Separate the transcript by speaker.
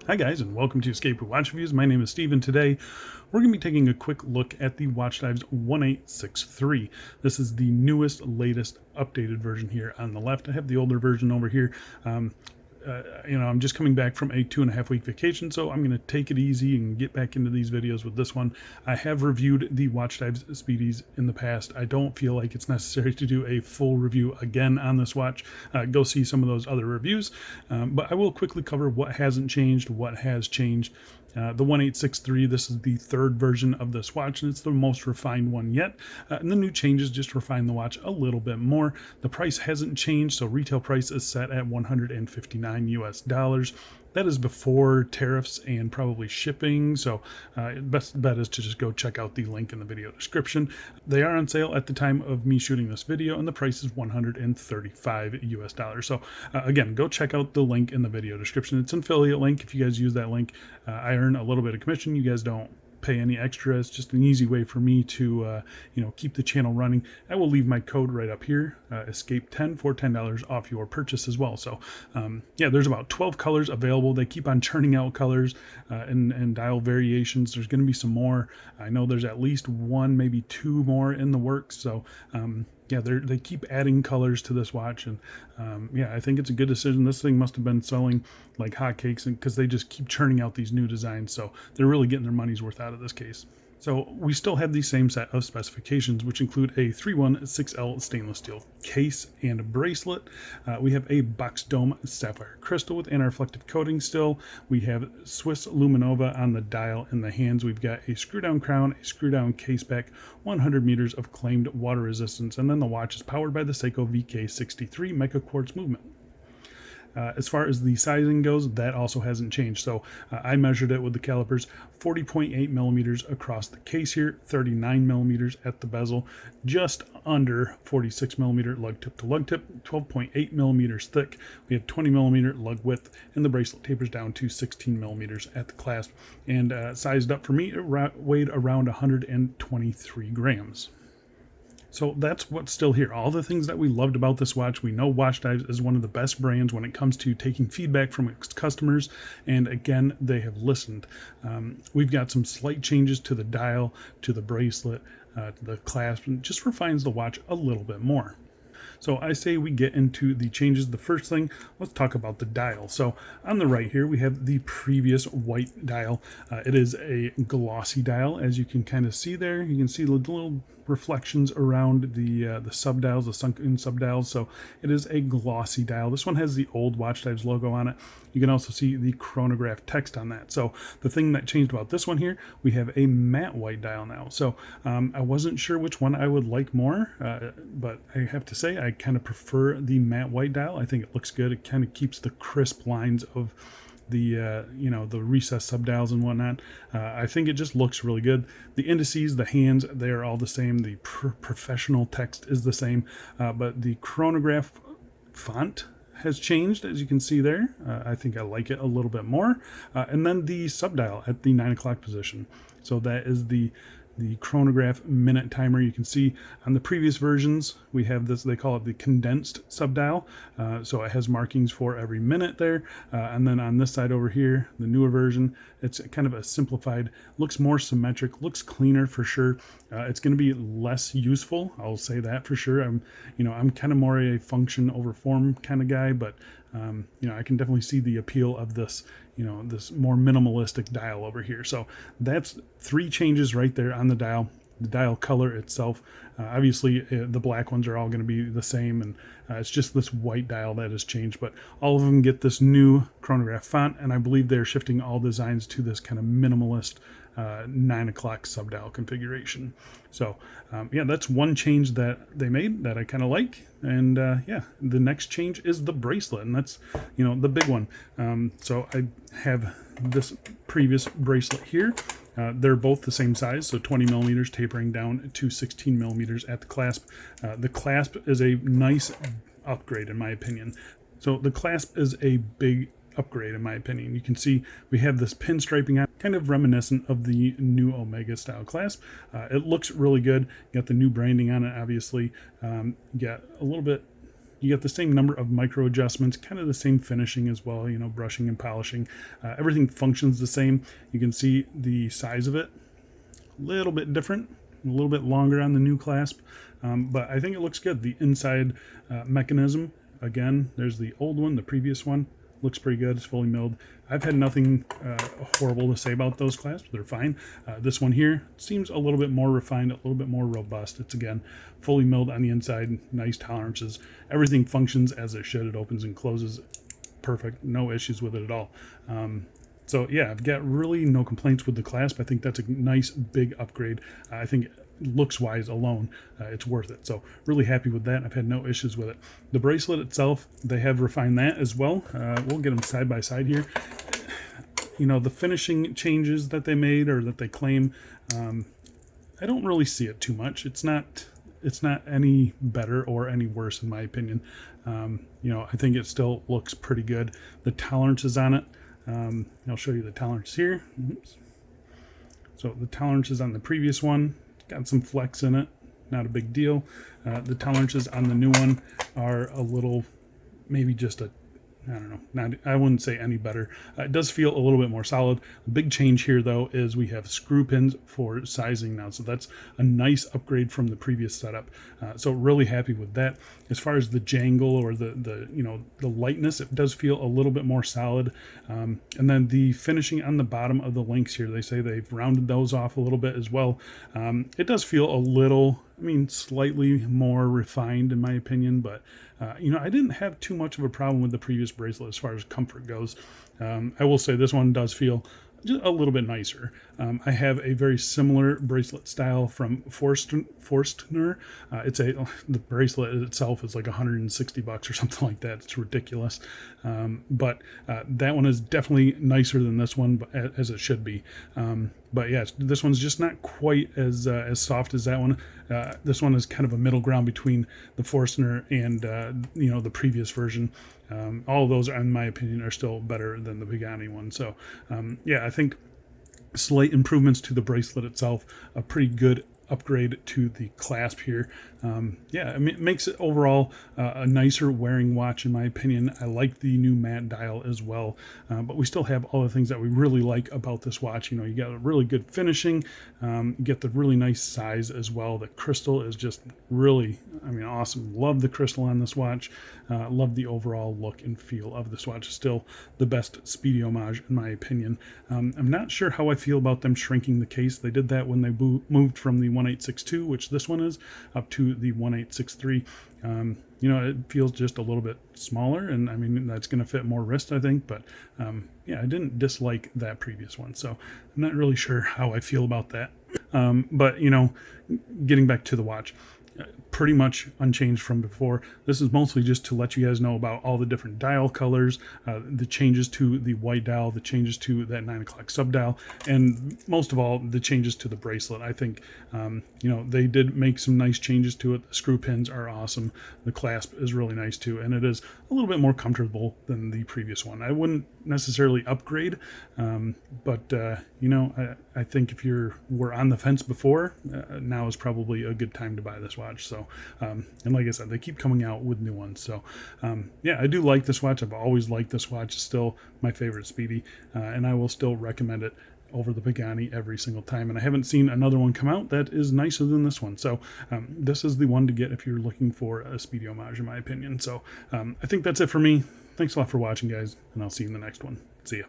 Speaker 1: Hi guys, and welcome to Escape with Watch Reviews. My name is Steve, and today we're going to be taking a quick look at the Watchdives 1863. This is the newest, latest, updated version here on the left. I have the older version over here. I'm just coming back from a 2.5 week vacation, so I'm going to take it easy and get back into these videos with this one. I have reviewed the Watchdives Speedies in the past. I don't feel like it's necessary to do a full review again on this watch. Go see some of those other reviews, but I will quickly cover what hasn't changed, what has changed. The 1863, this is the third version of this watch, and it's the most refined one yet. And the new changes just refine the watch a little bit more. The price hasn't changed, so retail price is set at $159 US. That is before tariffs and probably shipping, so best bet is to just go check out the link in the video description. They are on sale at the time of me shooting this video, and the price is $135 US. So again, go check out the link in the video description. It's an affiliate link. If you guys use that link, I earn a little bit of commission. You guys don't pay any extra. It's just an easy way for me to keep the channel running. I will leave my code right up here, escape10, for $10 off your purchase as well. So there's about 12 colors available. They keep on churning out colors and dial variations. There's going to be some more. I know there's at least one, maybe two more in the works. So they keep adding colors to this watch, and I think it's a good decision. This thing must have been selling like hotcakes, because they just keep churning out these new designs, so they're really getting their money's worth out of this case. So we still have the same set of specifications, which include a 316L stainless steel case and bracelet. We have a box dome sapphire crystal with anti-reflective coating still. We have Swiss Luminova on the dial and the hands. We've got a screw down crown, a screw down case back, 100 meters of claimed water resistance, and then the watch is powered by the Seiko VK63 Mecha Quartz movement. As far as the sizing goes, that also hasn't changed. So I measured it with the calipers, 40.8 millimeters across the case here, 39 millimeters at the bezel, just under 46 millimeter lug tip to lug tip, 12.8 millimeters thick. We have 20 millimeter lug width, and the bracelet tapers down to 16 millimeters at the clasp. And sized up for me, it weighed around 123 grams. So that's what's still here. All the things that we loved about this watch. We know Watchdives is one of the best brands when it comes to taking feedback from its customers, and again, they have listened. We've got some slight changes to the dial, to the bracelet, to the clasp, and just refines the watch a little bit more. So I say we get into the changes. The first thing, let's talk about the dial. So on the right here, we have the previous white dial. It is a glossy dial, as you can kind of see there. You can see the little reflections around the subdials, the sunk-in subdials. So it is a glossy dial. This one has the old Watchdives logo on it. You can also see the chronograph text on that. So the thing that changed about this one here, we have a matte white dial now. So I wasn't sure which one I would like more, but I have to say I kind of prefer the matte white dial. I think it looks good. It kind of keeps the crisp lines of the the recessed subdials and whatnot. I think it just looks really good. The indices, the hands, they are all the same. The professional text is the same, but the chronograph font has changed, as you can see there. I think I like it a little bit more. And then the subdial at the 9 o'clock position. So that is the chronograph minute timer. You can see on the previous versions, we have this, they call it the condensed subdial. So it has markings for every minute there. And then on this side over here, the newer version, it's kind of a simplified, looks more symmetric, looks cleaner for sure. It's going to be less useful. I'll say that for sure. I'm kind of more a function over form kind of guy, but I can definitely see the appeal of this, this more minimalistic dial over here. So that's 3 changes right there on the dial. The dial color itself, obviously the black ones are all going to be the same, and it's just this white dial that has changed, but all of them get this new chronograph font, and I believe they're shifting all designs to this kind of minimalist 9 o'clock subdial configuration. So that's one change that they made that I kind of like. And the next change is the bracelet, and that's the big one. So I have this previous bracelet here. They're both the same size, so 20 millimeters tapering down to 16 millimeters at the clasp. The clasp is a nice upgrade in my opinion. So the clasp is a big upgrade in my opinion. You can see we have this pinstriping on, kind of reminiscent of the new Omega style clasp. It looks really good. You got the new branding on it, obviously. You got a little bit You get the same number of micro adjustments, kind of the same finishing as well, you know, brushing and polishing. Everything functions the same. You can see the size of it, a little bit different, a little bit longer on the new clasp, but I think it looks good. The inside mechanism, again, there's the old one, the previous one, looks pretty good. It's fully milled. I've had nothing horrible to say about those clasps. They're fine. This one here seems a little bit more refined, a little bit more robust. It's, again, fully milled on the inside, nice tolerances. Everything functions as it should. It opens and closes perfect. No issues with it at all. So yeah, I've got really no complaints with the clasp. I think that's a nice big upgrade. I think looks wise alone, it's worth it. So really happy with that. I've had no issues with it. The bracelet itself, they have refined that as well. We'll get them side by side here. You know, the finishing changes that they made or that they claim, I don't really see it too much. It's not any better or any worse in my opinion. You know, I think it still looks pretty good. The tolerances on it, I'll show you the tolerance here. Oops. So the tolerances on the previous one, got some flex in it, not a big deal. The tolerances on the new one are a little, maybe just a, I don't know, I wouldn't say any better. It does feel a little bit more solid. The big change here, though, is we have screw pins for sizing now. So that's a nice upgrade from the previous setup. So really happy with that. As far as the jangle or the you know, the lightness, it does feel a little bit more solid. And then the finishing on the bottom of the links here, they say they've rounded those off a little bit as well. It does feel a little, I mean, slightly more refined in my opinion, but you know, I didn't have too much of a problem with the previous bracelet as far as comfort goes. I will say this one does feel just a little bit nicer. I have a very similar bracelet style from Forstner. The bracelet itself is like $160 or something like that. It's ridiculous. But that one is definitely nicer than this one, as it should be. But yeah, this one's just not quite as soft as that one. This one is kind of a middle ground between the Forstner and you know, the previous version. All of those, in my opinion, are still better than the Pagani one. So yeah, I think slight improvements to the bracelet itself, a pretty good upgrade to the clasp here. Yeah, I mean, it makes it overall a nicer wearing watch in my opinion. I like the new matte dial as well, but we still have all the things that we really like about this watch. You know, you got a really good finishing, you get the really nice size as well. The crystal is just really, I mean, awesome. Love the crystal on this watch. Love the overall look and feel of this watch. Still the best Speedy homage in my opinion. I'm not sure how I feel about them shrinking the case. They did that when they moved from the 1862, which this one is, up to the 1863. You know, it feels just a little bit smaller, and I mean, that's going to fit more wrist, I think, but yeah, I didn't dislike that previous one, so I'm not really sure how I feel about that. But, you know, getting back to the watch, pretty much unchanged from before. This is mostly just to let you guys know about all the different dial colors, the changes to the white dial, the changes to that 9 o'clock sub dial, and most of all, the changes to the bracelet. I think, you know, they did make some nice changes to it. The screw pins are awesome. The clasp is really nice too, and it is a little bit more comfortable than the previous one. I wouldn't necessarily upgrade, but you know, I think if you were on the fence before, now is probably a good time to buy this watch. So, and like I said, they keep coming out with new ones. So, yeah, I do like this watch. I've always liked this watch. It's still my favorite Speedy, and I will still recommend it over the Pagani every single time. And I haven't seen another one come out that is nicer than this one. So this is the one to get if you're looking for a Speedy homage, in my opinion. So I think that's it for me. Thanks a lot for watching, guys, and I'll see you in the next one. See ya.